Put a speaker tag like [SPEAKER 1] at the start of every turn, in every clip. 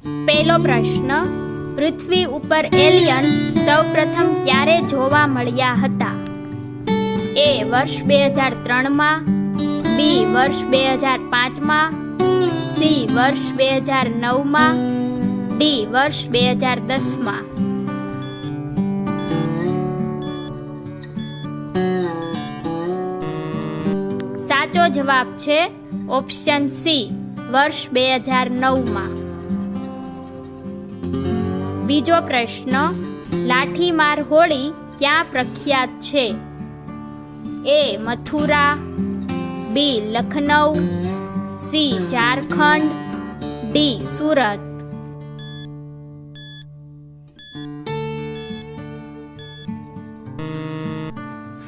[SPEAKER 1] પહેલો પ્રશ્ન, પૃથ્વી ઉપર એલિયન સૌપ્રથમ ક્યારે જોવા મળ્યા હતા? એ વર્ષ 2003માં, બી વર્ષ 2005માં, સી વર્ષ 2009માં, ડી વર્ષ 2010માં. સાચો જવાબ છે ઓપ્શન સી, વર્ષ 2009માં. બીજો પ્રશ્ન, લાઠીમાર હોળી ક્યાં પ્રખ્યાત છે? એ મથુરા, બી લખનઉ, સી ઝારખંડ, ડી સુરત.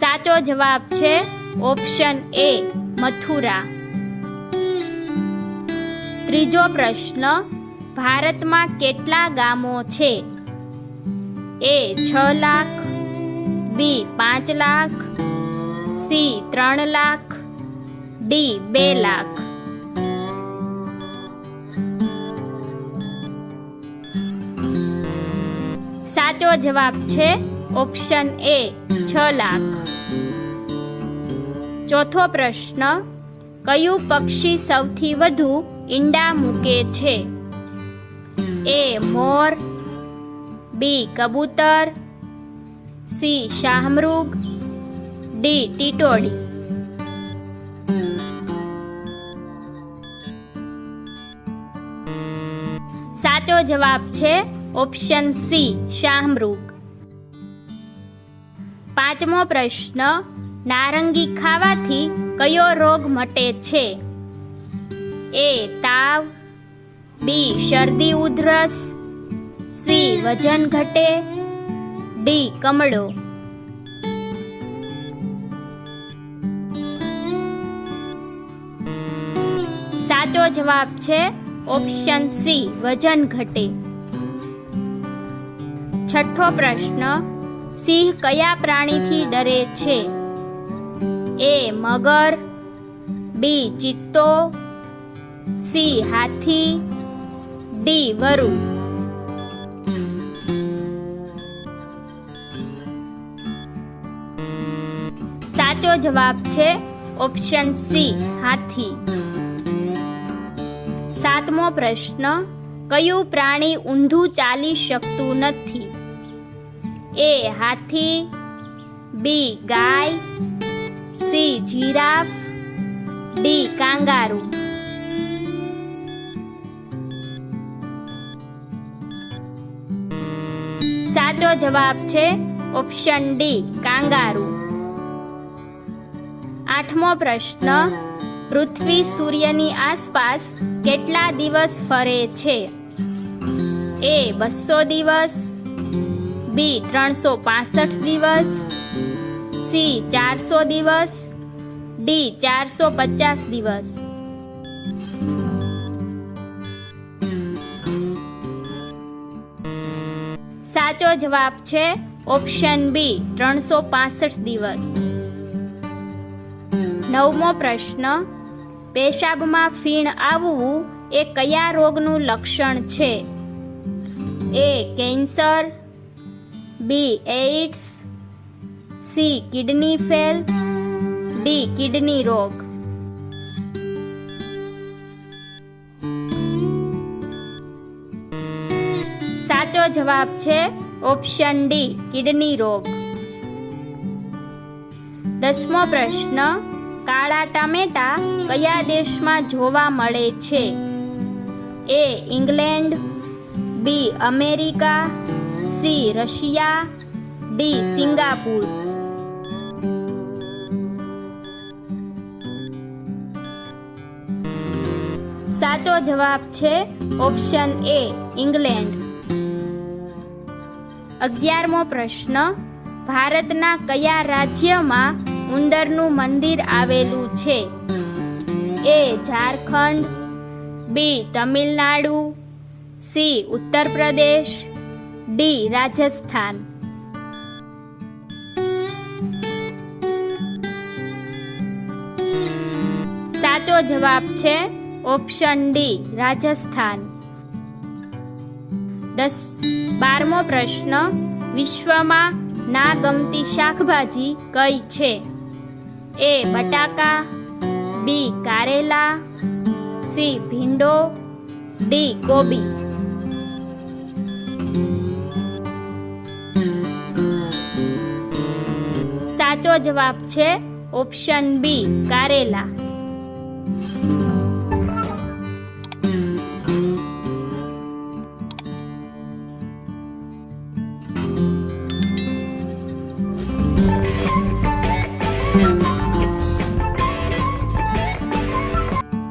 [SPEAKER 1] સાચો જવાબ છે ઓપ્શન એ, મથુરા. ત્રીજો પ્રશ્ન, ભારતમાં કેટલા ગામો છે? એ 6 લાખ, બી 5 લાખ, સી 3 લાખ, ડી 2 લાખ. સાચો જવાબ છે ઓપ્શન એ, 6 લાખ. ચોથો પ્રશ્ન, કયું પક્ષી સૌથી વધુ ઈંડા મૂકે છે? એ મોર, બી કબૂતર, સી શાહમૃગ, ડી ટીટોડી. સાચો જવાબ છે ઓપ્શન સી, શાહમૃગ. પાંચમો પ્રશ્ન, નારંગી ખાવાથી કયો રોગ મટે છે? એ તાવ, બી શરદી ઉધરસ, સી વજન ઘટે, ડી કમળો. સાચો જવાબ છે ઓપ્શન સી, વજન ઘટે. છઠ્ઠો પ્રશ્ન, સિંહ કયા પ્રાણીથી ડરે છે? એ મગર, બી ચિત્તો, સી હાથી, ડી વરુ. સાચો જવાબ છે ઓપ્શન સી, હાથી. સાતમો પ્રશ્ન, કયું પ્રાણી ઊંધું ચાલી શકતું નથી? એ હાથી, બી ગાય, સી જીરાફ, ડી કાંગારૂ. સાચો જવાબ છે ઓપ્શન ડી, કાંગારૂ. આઠમો પ્રશ્ન, પૃથ્વી સૂર્યની આસપાસ કેટલા દિવસ ફરે છે? એ 200 દિવસ, બી 365 દિવસ, સી 400 દિવસ, ડી 450 દિવસ. સાચો જવાબ છે ઓપ્શન બી, 365 દિવસ. નવમો પ્રશ્ન, પેશાબમાં ફીણ આવવું એ કયા રોગનું લક્ષણ છે? A cancer, B AIDS, C kidney fail, D kidney રોગ. સાચો જવાબ છે ઓપ્શન ડી, કિડની રોગ. દસમો પ્રશ્ન, કાળા ટામેટા કયા દેશમાં જોવા મળે છે? A England, B America, C Russia, D Singapore. સાચો જવાબ છે ઓપ્શન એ, ઇંગ્લેન્ડ. 11મો પ્રશ્ન, ભારતના કયા રાજ્યમાં ઉંદરનું મંદિર આવેલું છે? એ ઝારખંડ, બી તમિલનાડુ, સી ઉત્તર પ્રદેશ, ડી રાજસ્થાન. સાચો જવાબ છે ઓપ્શન ડી, રાજસ્થાન. 12મો પ્રશ્ન, વિશ્વમાં ના ગમતી શાકભાજી કઈ છે? એ બટાકા, બી કારેલા, સી ભીંડો, ડી કોબી. સાચો જવાબ છે ઓપ્શન બી કારેલા.